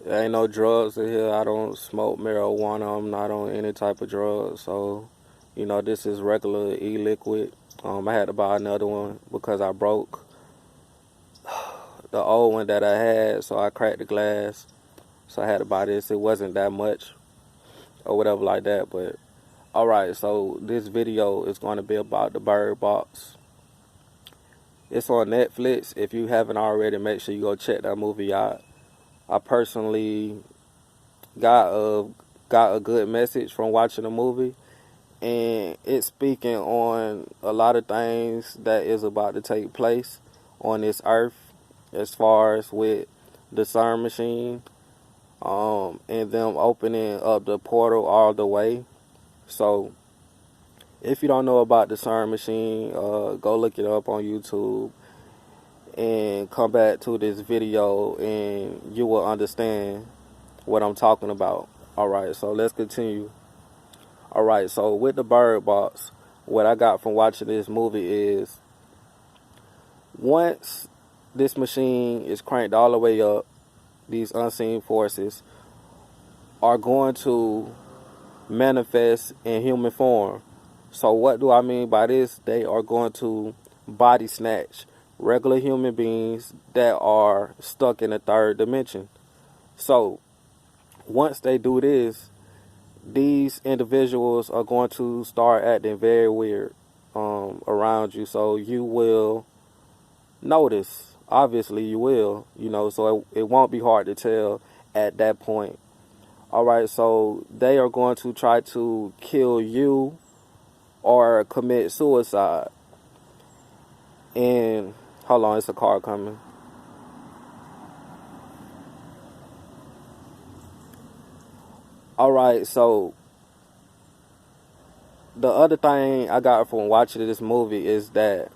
There ain't no drugs in here. I don't smoke marijuana. I'm not on any type of drugs. So, this is regular e-liquid. I had to buy another one because I broke the old one that I had, so I cracked the glass. So I had to buy this. It wasn't that much or whatever like that. But all right, so this video is going to be about the Bird Box. It's on Netflix. If you haven't already, make sure you go check that movie out. I personally got a good message from watching the movie, and it's speaking on a lot of things that is about to take place on this earth, as far as with the CERN machine, and them opening up the portal all the way. So if you don't know about the CERN machine, go look it up on YouTube and come back to this video and you will understand what I'm talking about. Alright, so let's continue. Alright, so with the Bird Box, what I got from watching this movie is once this machine is cranked all the way up, these unseen forces are going to manifest in human form. So what do I mean by this? They are going to body snatch regular human beings that are stuck in the third dimension. So once they do this, these individuals are going to start acting very weird around you. So you will notice. Obviously you will, so it won't be hard to tell at that point. Alright, so they are going to try to kill you or commit suicide. And hold on, it's a car coming. Alright, so the other thing I got from watching this movie is that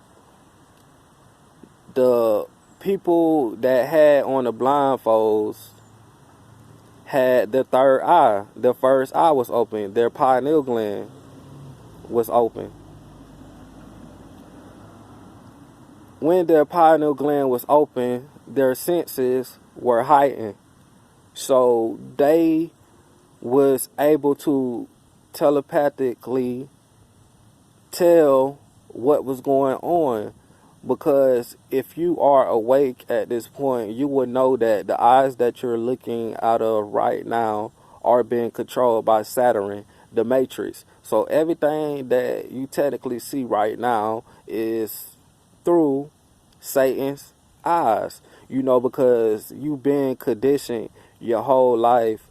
the people that had on the blindfolds had their third eye. Their first eye was open. Their pineal gland was open. When their pineal gland was open, their senses were heightened. So they was able to telepathically tell what was going on. Because if you are awake at this point, you would know that the eyes that you're looking out of right now are being controlled by Saturn, the Matrix. So everything that you technically see right now is through Satan's eyes. Because you've been conditioned your whole life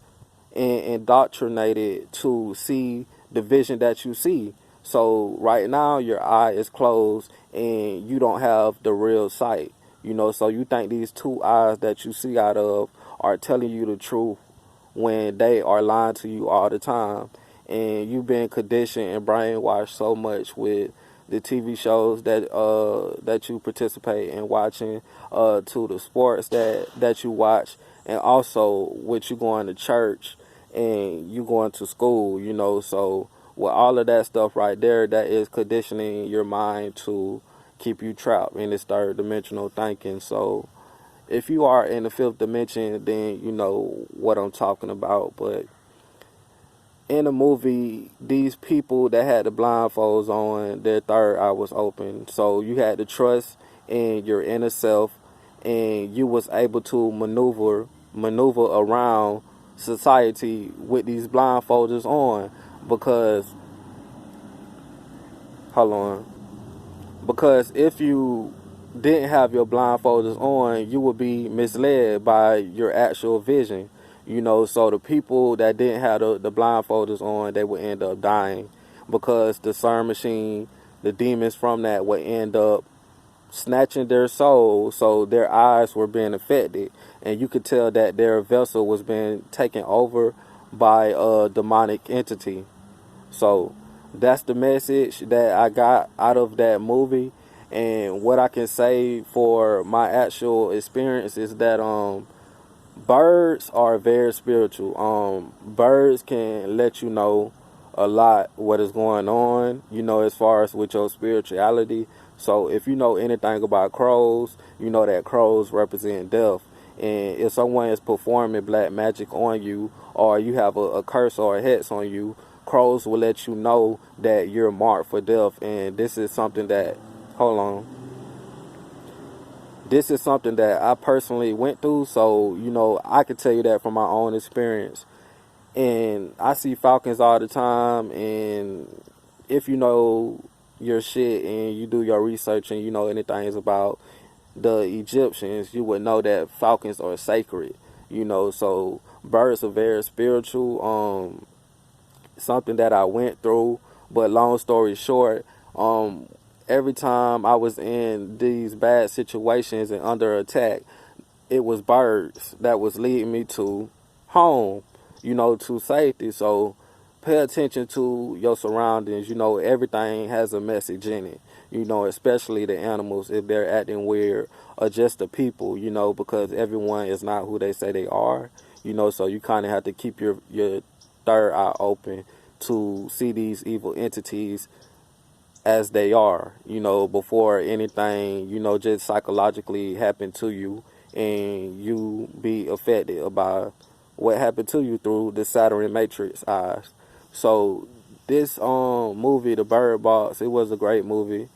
and indoctrinated to see the vision that you see. So right now your eye is closed and you don't have the real sight. So you think these two eyes that you see out of are telling you the truth when they are lying to you all the time. And you've been conditioned and brainwashed so much with the TV shows that you participate in watching, to the sports that you watch, and also with you going to church and you going to school, so with all of that stuff right there, that is conditioning your mind to keep you trapped in this third dimensional thinking. So if you are in the fifth dimension, then you know what I'm talking about. But in the movie, these people that had the blindfolds on, their third eye was open. So you had to trust in your inner self, and you was able to maneuver around society with these blindfolders on. Because hold on, because if you didn't have your blindfolders on, you would be misled by your actual vision. So the people that didn't have the blindfolders on, they would end up dying, because the CERN machine, the demons from that, would end up snatching their soul. So their eyes were being affected, and you could tell that their vessel was being taken over by a demonic entity. So that's the message that I got out of that movie. And what I can say for my actual experience is that birds are very spiritual. Birds can let you know a lot what is going on, as far as with your spirituality. So if you know anything about crows, you know that crows represent death. And if someone is performing black magic on you, or you have a curse or a hex on you, crows will let you know that you're marked for death. And this is something that, hold on, this is something that I personally went through. So, I can tell you that from my own experience. And I see falcons all the time. And if you know your shit and you do your research and you know anything about the Egyptians, you would know that falcons are sacred. So birds are very spiritual. Something that I went through. But long story short, um, every time I was in these bad situations and under attack, it was birds that was leading me to home, to safety. So pay attention to your surroundings. Everything has a message in it. Especially the animals if they're acting weird, or just the people. Because everyone is not who they say they are. So you kind of have to keep your third eye open to see these evil entities as they are, before anything, just psychologically happen to you and you be affected by what happened to you through the Saturn Matrix eyes. So this movie, The Bird Box, it was a great movie,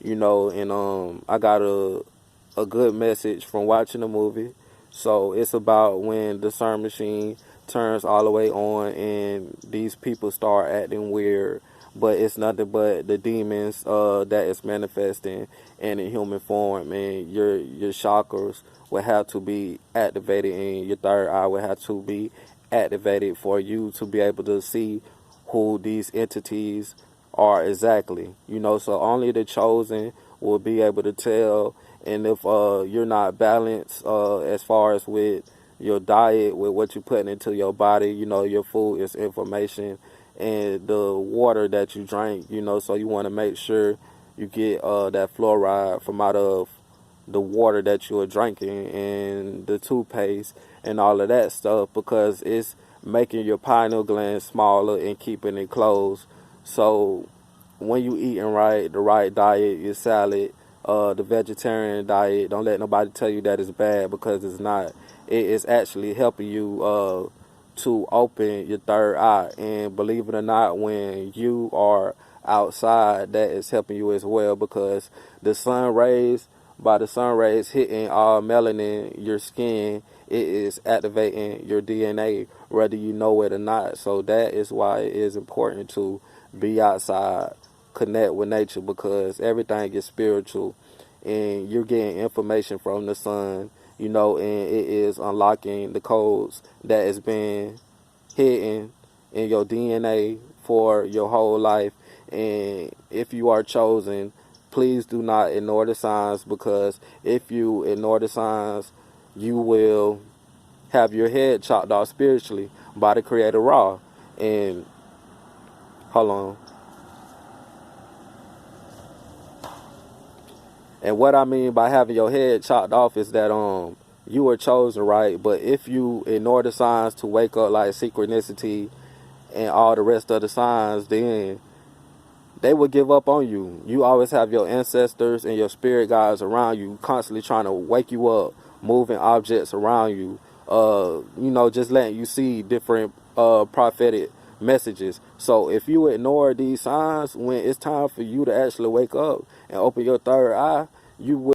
and I got a good message from watching the movie. So it's about when the CERN machine turns all the way on and these people start acting weird, but it's nothing but the demons that is manifesting in a human form, and your chakras will have to be activated and your third eye will have to be activated for you to be able to see who these entities are exactly. So only the chosen will be able to tell. And if you're not balanced as far as with your diet, with what you're putting into your body, your food is information, and the water that you drink, so you want to make sure you get that fluoride from out of the water that you are drinking, and the toothpaste and all of that stuff, because it's making your pineal gland smaller and keeping it closed. So when you eating right, the right diet, your salad, the vegetarian diet, don't let nobody tell you that it's bad, because it's not. It is actually helping you to open your third eye. And believe it or not, when you are outside, that is helping you as well, because the sun rays, by the sun rays hitting all melanin, your skin, it is activating your DNA, whether you know it or not. So that is why it is important to be outside, connect with nature, because everything is spiritual and you're getting information from the sun, and it is unlocking the codes that has been hidden in your DNA for your whole life. And if you are chosen, please do not ignore the signs, because if you ignore the signs, you will have your head chopped off spiritually by the Creator Ra. And hold on. And what I mean by having your head chopped off is that you were chosen, right? But if you ignore the signs to wake up, like synchronicity and all the rest of the signs, then they will give up on you. You always have your ancestors and your spirit guides around you, constantly trying to wake you up, moving objects around you, just letting you see different prophetic messages. So if you ignore these signs when it's time for you to actually wake up and open your third eye, you will